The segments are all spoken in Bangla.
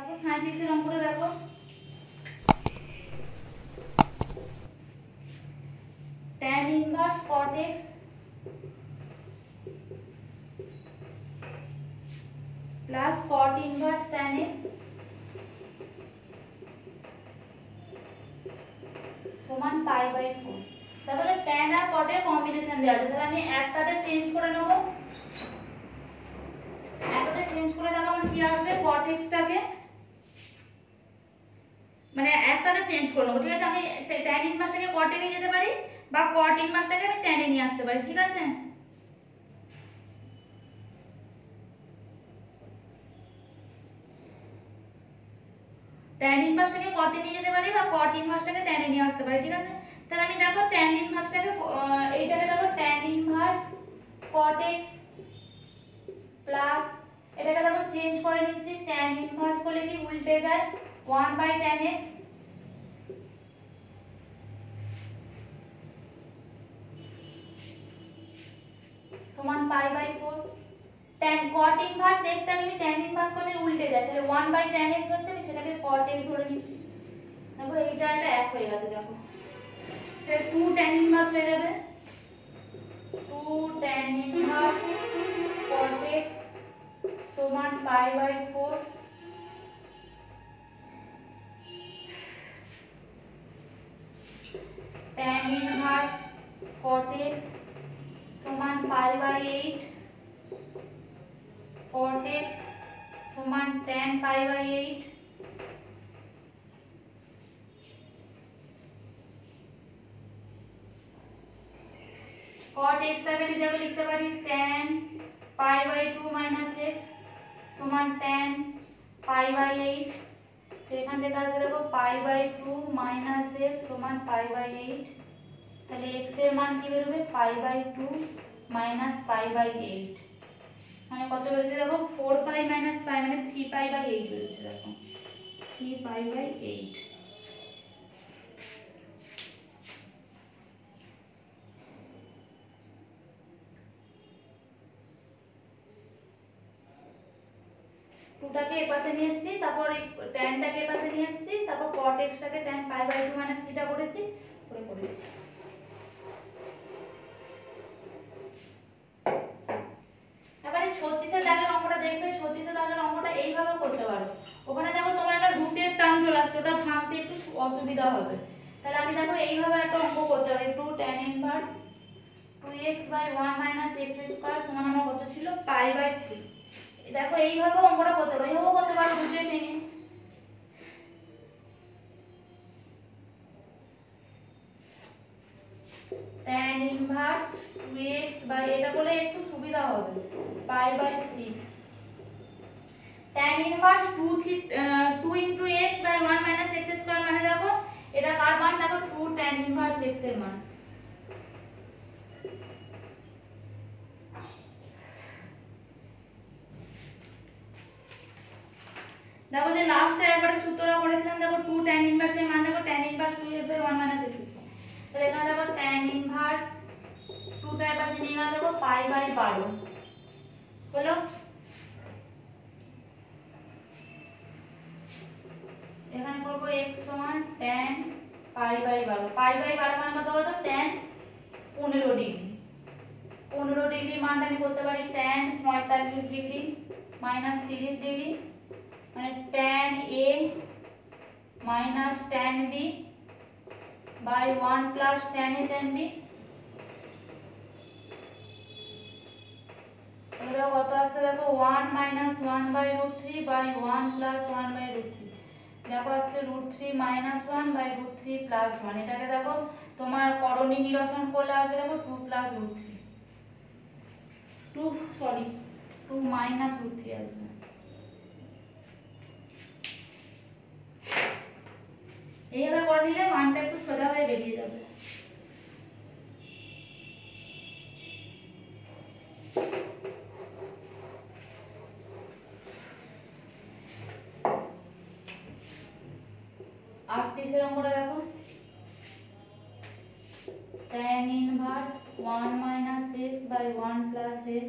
দেখো 37 অঙ্কটা দেখো, tan inverse cot x plus cot inverse tan x সমান π/4। তাহলে tan আর cot এর কম্বিনেশন দেওয়া আছে, তাহলে আমি একটাতে চেঞ্জ করে নেব, একটাতে চেঞ্জ করে দেখো আমার কি আসবে, cot x টাকে মানে একটাতে চেঞ্জ করে নেব, ঠিক আছে। আমি tan ইনভার্সটাকে cot এ নিয়ে যেতে পারি বা cot ইনভার্সটাকে আমি tan এ নিয়ে আসতে পারি, ঠিক আছে। tan ইনভার্সটাকে cot এ নিয়ে যেতে পারি বা cot ইনভার্সটাকে tan এ নিয়ে আসতে পারি, ঠিক আছে। তাহলে আমি দেখো tan ইনভার্সটাকে এইটাকে দেখো tan inverse cot x plus এটাকে দেখো চেঞ্জ করে নিচ্ছি, tan ইনভার্স করলে কি উল্টে যায় 1/tan x সমান π/4। tan cot ইনভার্স x টাকে আমি tan ইনভার্স করলে উল্টে যায়, তাহলে 1/tan x হচ্ছে, আমি সেটাকে cot x ধরে নিচ্ছি। দেখো এইটা একটা এক হয়ে গেছে, দেখো তাহলে 2 tan ইনভার্স হয়ে যাবে, 2 tan ইনভার্স cot x সমান π/4 tan ইনভার্স cot x সমান π/8 cot x সমান tan π/8 cot x টাকে আমি দেখো লিখতে পারি tan π/2 - x সমান tan π/8। তো এখান থেকে আসবে দেখো π/2 - x সমান π/8, তাহলে x এর মান কি বেরোবে π/2 - π/8, মানে কত বেরোচ্ছে দেখো 4π - π মানে 3π/8 বেরোচ্ছে, দেখো 3π/8। টুটাকে এর পাশে নিয়ে এসেছি, তারপর এই ট্যানটাকে এর পাশে নিয়ে এসেছি, তারপর cot x টাকে tan π/2 - থিটা করেছি, করেছি। এবারে 36 এর দাগের অঙ্কটা দেখবে, 36 এর দাগের অঙ্কটা এইভাবে করতে পারো। ওখানে দেখো তোমার একটা রুটের টার্ম চলে আসছে, ওটা ভাঙতে একটু অসুবিধা হবে, তাহলে আমি দেখো এইভাবে একটা অঙ্ক করতে পারি, 2 tan ইনভার্স 2x/1 - x² সমান আমার কত ছিল π/3। দেখো এইভাবে অঙ্কটা করতে পারো, এইভাবে করতে পারো রুটে টেনে। tan ইনভার্স 2x বাই এটা বলে একটু সুবিধা হবে π/6 tan inverse 2 x by 1 - x² মানে দেখো এটা কার মান, দেখো 2 tan ইনভার্স x এর মান। দেখো যে লাস্টে একবারে সূত্রটা করেছিলাম, দেখো 2 tan ইনভার্স এর মান দেখো tan inverse 2x by 1 - x², তাহলে এখানে দেখো tan ইনভার্স 2 টার পাশে নিয়ে গেলে দেখো π/12 হলো। এখানে করব x সমান tan π/12, π/12 মানে কত হলো tan 15 ডিগ্রি, 15 ডিগ্রি মানটা আমি করতে পারি tan 45 ডিগ্রি মাইনাস 30 ডিগ্রি, মানে tan a minus tan b by 1 plus tan a tan b। তাহলে কত আসছে দেখো 1 মাইনাস 1/√3 বাই 1 প্লাস 1/√3, দেখো আসছে √3 মাইনাস 1 বাই √3 প্লাস 1। এটাকে দেখো তোমার করণী নিরসন করলে আসবে দেখো 2 প্লাস √3 2 মাইনাস √3 আসবে। এইভাবে করে নিলে মানটা একটু সোজা হয়ে বেরিয়ে যাবে। আটত্রিশের অঙ্কটা দেখো tan inverse 1 - x by 1 plus x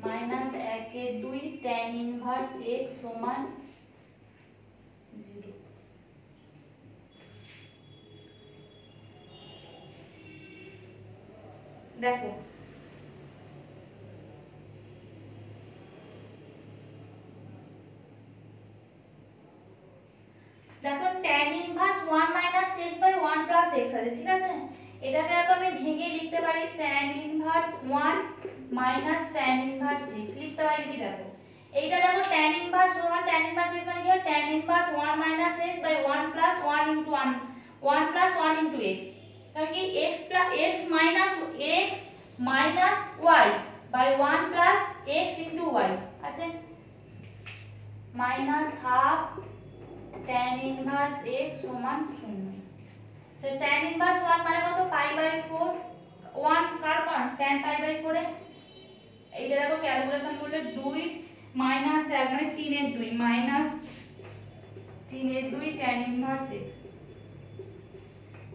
minus 1/2 tan inverse x সমান 0। দেখো দেখো tan inverse 1 minus x by 1 plus x আছে, ঠিক আছে। এটাকে আমি ভেঙে লিখতে পারি tan inverse 1 minus tan inverse x লিখতে পারি কি, দেখো এইটা দেখো tan inverse 1 tan inverse x মানে কি হয় tan inverse 1 minus x by 1 plus 1 into 1 1 plus 1 into x, কারণ কি x plus x minus y by 1 plus x into y আছে minus half tan inverse x সমান 0। তো tan ইনভার্স 1 মানে কত পাই বাই 4, 1 কার মান tan পাই বাই 4 এ, এইটা দেখো ক্যালকুলেশন করলে 2 মাইনাস 1 মানে 3 এর 2 মাইনাস 3 এর 2 tan ইনভার্স x।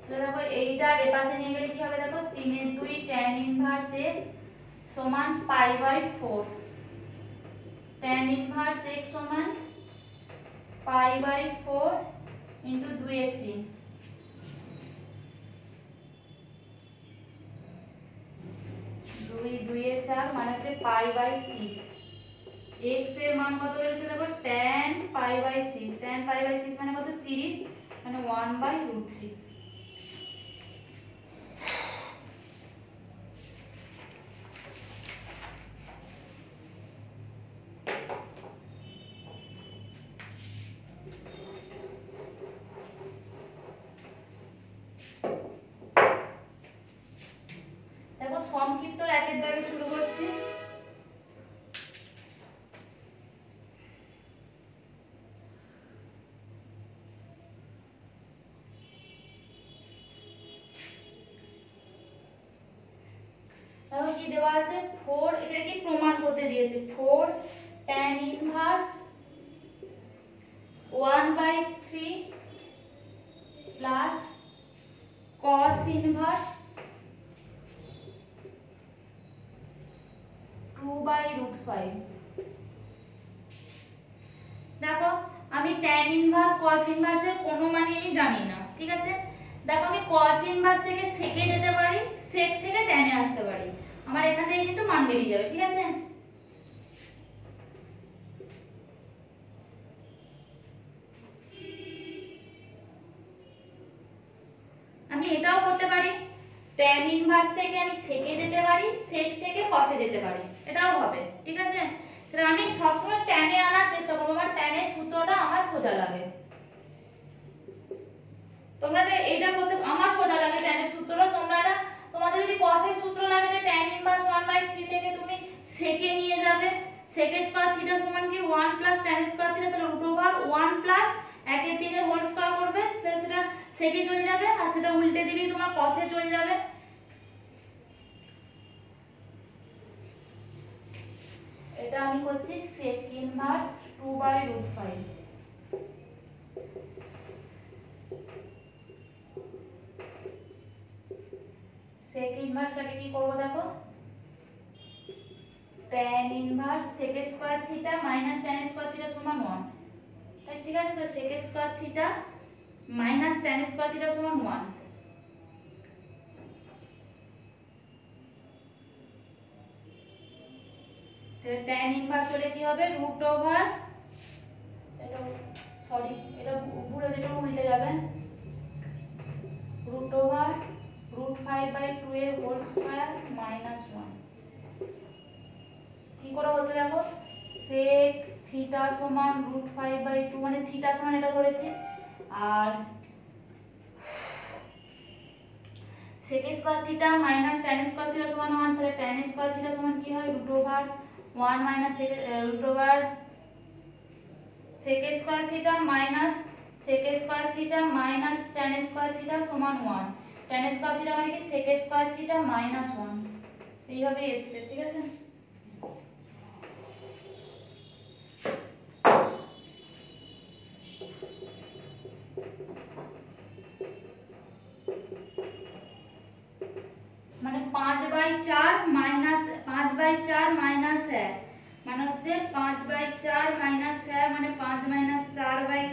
তাহলে দেখো এইটা এর পাশে নিয়ে গেলে কি হবে, দেখো 3 এর 2 tan ইনভার্স x সমান pi by 4, tan inverse x সমান পাই বাই 4 ইনটু 2 এর 3, 2 এর 4 মানে হচ্ছে পাই বাই 6। x এর মান কত বেরোচ্ছে দেখো tan pi by 6, tan pi by 6 মানে কত 30 মানে 1/√3। দেখো সংক্ষিপ্ত একের দ্বারা শুরু করছি। দেখো কি দেওয়া আছে 4, এটা কি প্রমাণ করতে দিয়েছে 4 tan inverse 1/3 plus cos inverse 2/√5। দেখো আমি tan ইনভার্স cos ইনভার্সের কোনো মানই আমি জানি না, ঠিক আছে। দেখো আমি cos ইনভার্স থেকে sec এ যেতে পারি, sec থেকে tan এ আসতে পারি, আমার এখান থেকে কিন্তু মান বেরিয়ে যাবে, ঠিক আছে। আমি এটাও করতে পারি tan ইনভার্স থেকে আমি sec এ যেতে পারি, sec থেকে cos এ যেতে পারি, এটাও হবে, ঠিক আছে। তাহলে আমি সবসময় tan এ আনার চেষ্টা করব, আমার tan এর সূত্রটা আমার সোজা লাগে। তোমরা এইটা করতে আমার সোজা লাগে tan এর সূত্রটা, তোমরা তোমাদের যদি cos এর সূত্র লাগে তাহলে tan ইনভার্স 1/3 থেকে তুমি sec এ নিয়ে যাবে, sec স্কয়ার থিটা সমান কি 1 প্লাস tan স্কয়ার থিটা, তাহলে √1 প্লাস 1 এর 3 এর হোল স্কয়ার করবে, তাহলে সেটা sec এ চলে যাবে, আর সেটা উল্টে দিলেই তোমার cos এ চলে যাবে। এটা আমি করছি sec ইনভার্স 2/√5। sec ইনভার্সটাকে কি করব দেখো tan inverse sec square theta minus tan square theta সমান 1, তাই ঠিক আছে। তো sec square theta minus tan square theta সমান 1, তাহলে tan ইনভার্স হলে কি হবে √ এটা সরি এটা উপরে যেটা উল্টে যাবে √5/2 এর হোল স্কয়ার মাইনাস 1। কি করে হচ্ছে দেখো sec থিটা সমান √5/2 মানে থিটা সমান এটা ধরেছি, আর sec square theta minus tan square theta সমান 1, তাহলে tan স্কয়ার থিটা সমান কি হয় √1 minus sec square theta minus sec square theta minus tan square theta সমান 1, tan স্কয়ার থিটা মানে কি sec স্কয়ার থিটা মাইনাস 1, এইভাবে এসছে, ঠিক আছে। মানে 5/4 মাইনাস 5/4 মাইনাস 1 মানে হচ্ছে 5/4 মাইনাস 1 মানে 5 মাইনাস 4 বাই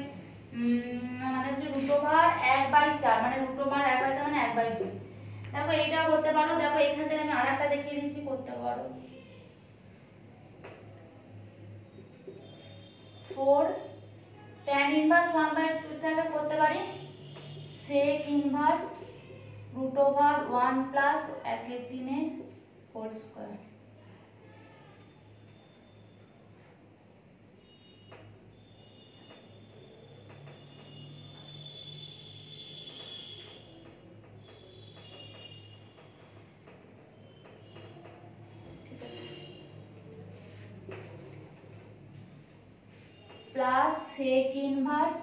মানে হচ্ছে √1/4 মানে √1/4 মানে 1/2। দেখো এইটা করতে পারো। দেখো এখান থেকে আমি আরেকটা দেখিয়ে দিচ্ছি, করতে পারো। 4 tan ইনভার্স 1/2 থেকে করতে পারি sec inverse √1 plus 1/3 whole square. Plus sec inverse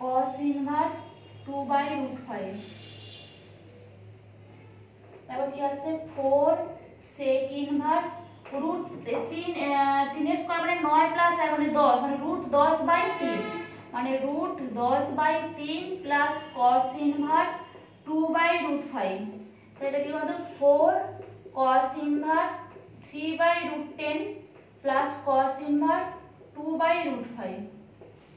cos inverse 2/√5 তারপর কি আছে 4 sec ইনভার্স √3 3 এর স্কয়ার মানে 9 প্লাস 1 মানে 10 মানে √10/3 মানে √10/3 প্লাস cos ইনভার্স 2/√5। তো এটা কি বলতো 4 cos inverse 3/√10 plus cos inverse 2/√5।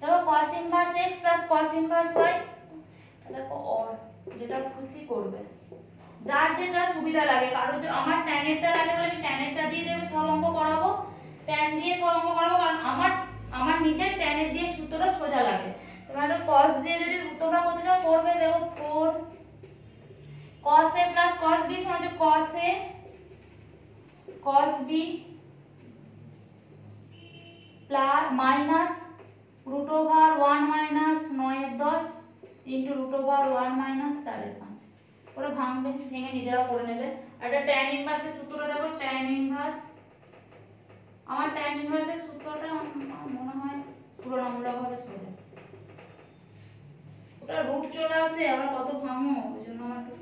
দেখো cos inverse x plus cos inverse y, দেখো অর যেটা খুশি করবে, যার যেটা সুবিধা লাগে। কারো আমার tan এরটা লাগে বলে আমি tan এরটা দিয়ে দেব, সব অঙ্ক করাবো tan দিয়ে সব অঙ্ক করাবো, কারণ আমার নিজের tan এর দিয়ে সূত্রটা সোজা লাগে। তোমরা cos দিয়ে যদি তোমরা করতে চাও করবে। দেখো 4 cos a plus cos b সমান cos a cos b plus minus √1 minus 9/10 into √1 minus 4/5। ওরা ভাঙবে, ভেঙে নিজেরাও করে নেবে। আর এটা tan ইনভার্সের সূত্রটা দেখো, tan ইনভার্স আমার tan ইনভার্সের সূত্রটা মনে হয় তুলনামূলকভাবে সোজা। ওটা রুট চলে আসে, আবার কত ভাঙো, ওই জন্য আমার একটু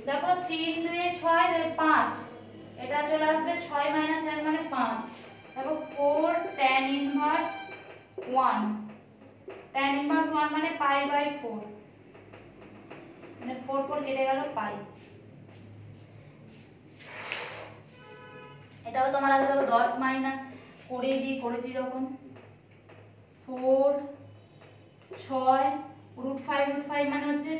দেখো 3 2 এ 6 5, এটা চলে আসবে 6 মাইনাস 1 মানে 5। দেখো 4 tan ইনভার্স 1, tan ইনভার্স 1 মানে π/4 মানে 4 4 কেটে গেল পাই। এটাও তোমার আসবে দেখো 10 মাইনাস করেছি যখন 4 6 √5 মানে হচ্ছে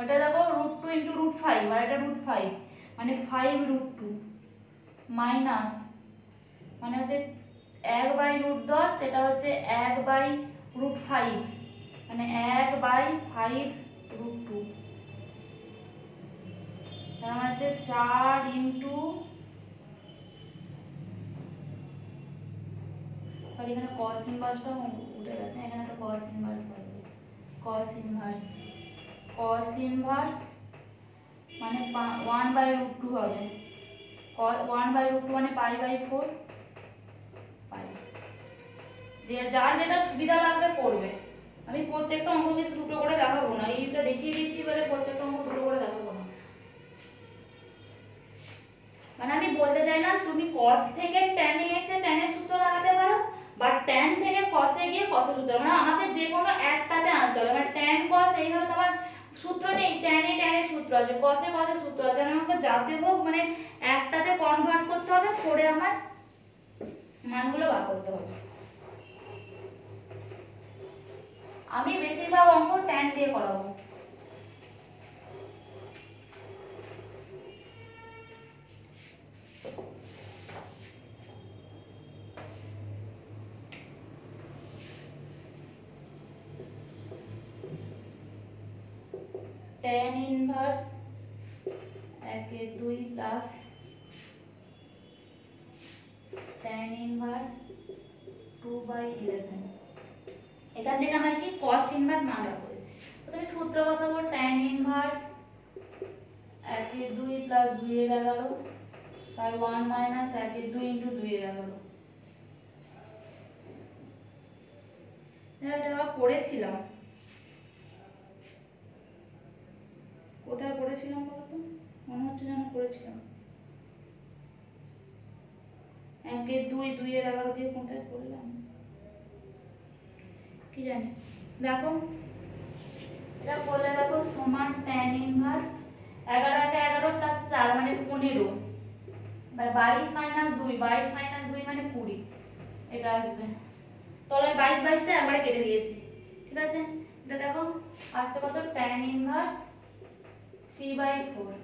এটা দেখো √2 ইনটু √5 আর এটা √5 মানে 5√2 মাইনাস মানে হচ্ছে 1/10, এটা হচ্ছে 1/√5 মানে 1/5√2 তার মানে হচ্ছে 4 ইনটু সরি এখানে cos ইনভার্সটা উঠে গেছে, এখানে একটা cos ইনভার্স থাকবে। cos ইনভার্স মানে 1/√2 হবে, 1/√2 মানে π/4 পাই। যার যেটা সুবিধা লাগবে করবে। আমি প্রত্যেকটা অঙ্ক কিন্তু দুটো করে দেখাবো না, এইটা দেখিয়ে দিয়েছি বলে প্রত্যেকটা অঙ্ক দুটো করে দেখাবো না। মানে আমি বলতে চাই না তুমি cos থেকে tan এ এসে tan এর সূত্র লাগাতে পারো, বা tan থেকে cos এ গিয়ে cos এর সূত্র, মানে আমাকে যে কোনো একটাতে আনতে হবে। মানে tan cos এইভাবে তোমার সূত্র নেই, tan এর সূত্র আছে, cos এর সূত্র আছে, মানে আমাকে যাতে হোক মানে একটাতে কনভার্ট করতে হবে, করে আমার মানগুলো বার করতে হবে। আমি বেশিরভাগ অঙ্ক tan দিয়ে করাবো। tan inverse 1/2 plus tan inverse 2/11। এখান থেকে আমরা কি cos ইনভার্স মান বার করেছি। তো তুমি সূত্র বসাবো tan inverse 1/2 plus 2/11 by 1 minus 1/2 into 2/11। এটা আমরা পড়েছিলাম, কোথায় পড়েছিলাম বলতো, মনে হচ্ছে যেন পড়েছিলাম 1/2 2/11 দিয়ে কোথায় পড়লাম কি জানি। দেখো এটা করলে দেখো সমান tan ইনভার্স 11 কে 11 প্লাস 4 মানে 15, আর 22 মাইনাস 2 22 মাইনাস 2 মানে 20, এটা আসবে। তলায় 22 22টা একবারে কেটে দিয়েছি, ঠিক আছে। এটা দেখো আসছে কত, tan ইনভার্স 3/4।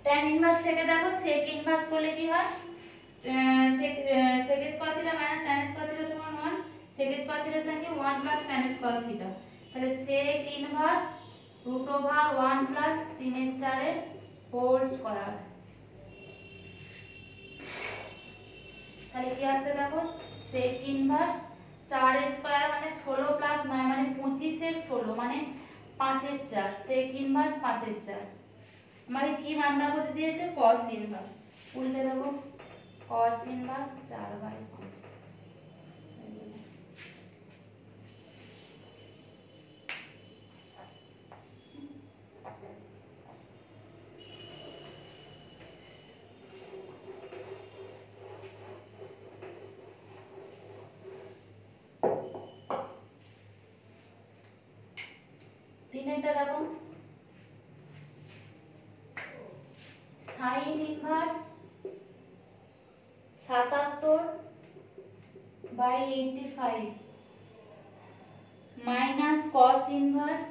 tan ইনভার্স থেকে দেখো sec ইনভার্স করলে কি হয়, sec square theta minus tan square theta সমান 1, sec স্কয়ার থিটা সমান কি 1 প্লাস tan স্কয়ার থিটা, তাহলে sec inverse √1 plus 3/4 whole square. তাহলে কি আসছে দেখো, sec ইনভার্স 4 স্কয়ার মানে 16 প্লাস 9 মানে 25 এর 16 মানে 5/4, sec ইনভার্স 5/4। মানে কি মান বার করতে দিয়েছে, cos ইনভার্স, উল্টে দেবো cos ইনভার্স 4/5। তিনেরটা দেখো sin inverse 77/85 minus cos inverse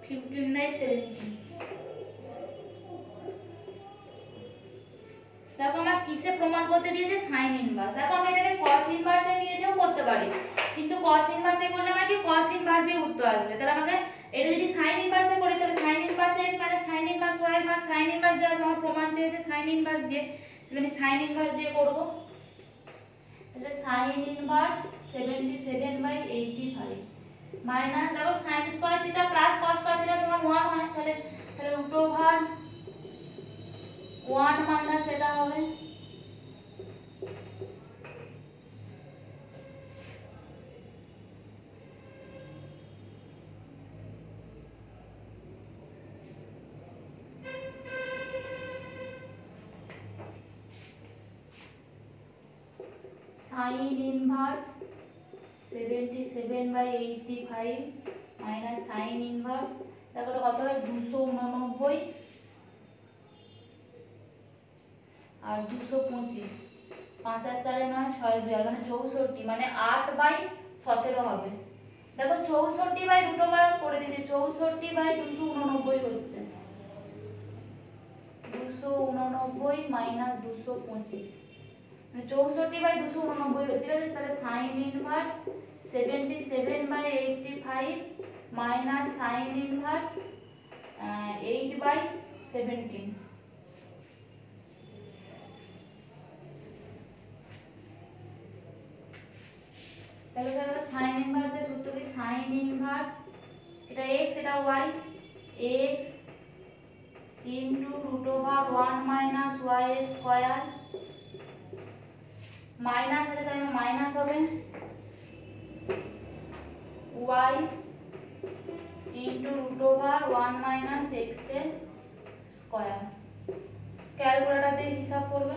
15/70। দেখো আমরা কিসে প্রমাণ করতে দিয়েছে, sin ইনভার্স। দেখো আমি এটাকে cos ইনভার্সে নিয়েছেও করতে পারি, কিন্তু cos ইনভার্সে করলে আমার কি cos ইনভার্স দিয়ে উত্তর আসবে। তাহলে আমাকে এটা যদি sin ইনভার্সে করি তাহলে sin ইনভার্স x মানে sin ইনভার্স y মানে sin ইনভার্স দিয়ে আমার প্রমাণ চেয়েছে sin ইনভার্স দিয়ে, তাহলে আমি sin ইনভার্স দিয়ে করব। তাহলে sin ইনভার্স 77/85 মাইনাস দেখো sin square theta plus cos square theta সমান 1 হয়, তাহলে √1 মাইনাস এটা হবে sin inverse 77/85 minus sin inverse, দেখো এটা কত হয় 289 আর 225, 5 আর 4 9 6 2 মানে 64 মানে 8/17 হবে। দেখো 64/√1 করে দিতে 64/289 হচ্ছে 289 মাইনাস 225 মানে 64/289 হচ্ছে, ঠিক আছে। তাহলে sin inverse 77/85 minus sin inverse 8/17। তাহলে দেখো sin ইনভার্সের সূত্র কি, sin ইনভার্স এটা x এটা y, x √1 minus y square minus আছে তাহলে মাইনাস হবে y √1 মাইনাস x এর স্কয়ার। ক্যালকুলেটর দিয়ে হিসাব করবে,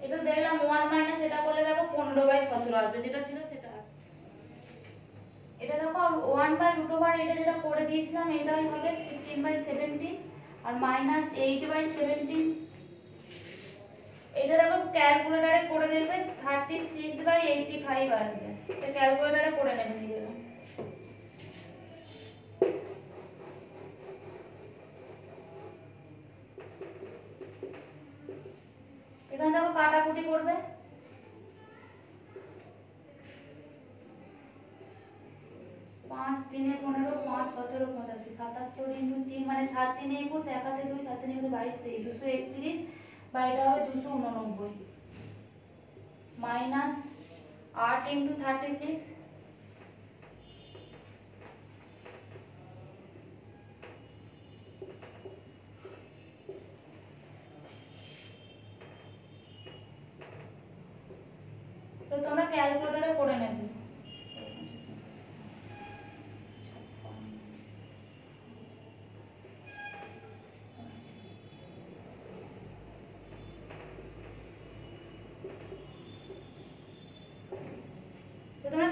এটা দেখলাম 1 মাইনাস এটা করলে দেখো 15/17 আসবে, যেটা ছিল সেটা আসবে। এটা দেখো 1/√, এটা যেটা করে দিয়েছিলাম এটাই হবে 15/17 আর মাইনাস 8/17। এটা দেখো ক্যালকুলেটরে করে দেখবে 36/85 আসবে, এটা ক্যালকুলেটরে করে নেবে নিজেরা। এখানে দেখো কাটাকুটি করবে, 5 3 15 5 17 85 77 × 3 মানে 7 3 21 1 হাতে 2 7 3 22 231 বা এটা হবে 289 মাইনাস 8 × 36 তো তোমরা ক্যালকুলেটরে করে নেবে।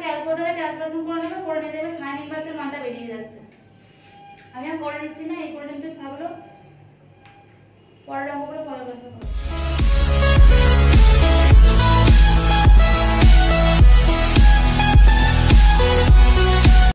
ক্যালকুলেটরে ক্যালকুলেশন করে নেবে, করে নিয়ে দেবে সাইন ইনভার্সের মানটা বেরিয়ে যাচ্ছে। আমি আর করে দিচ্ছি না, এই পর্যন্তই থাকলো। পরের অঙ্ক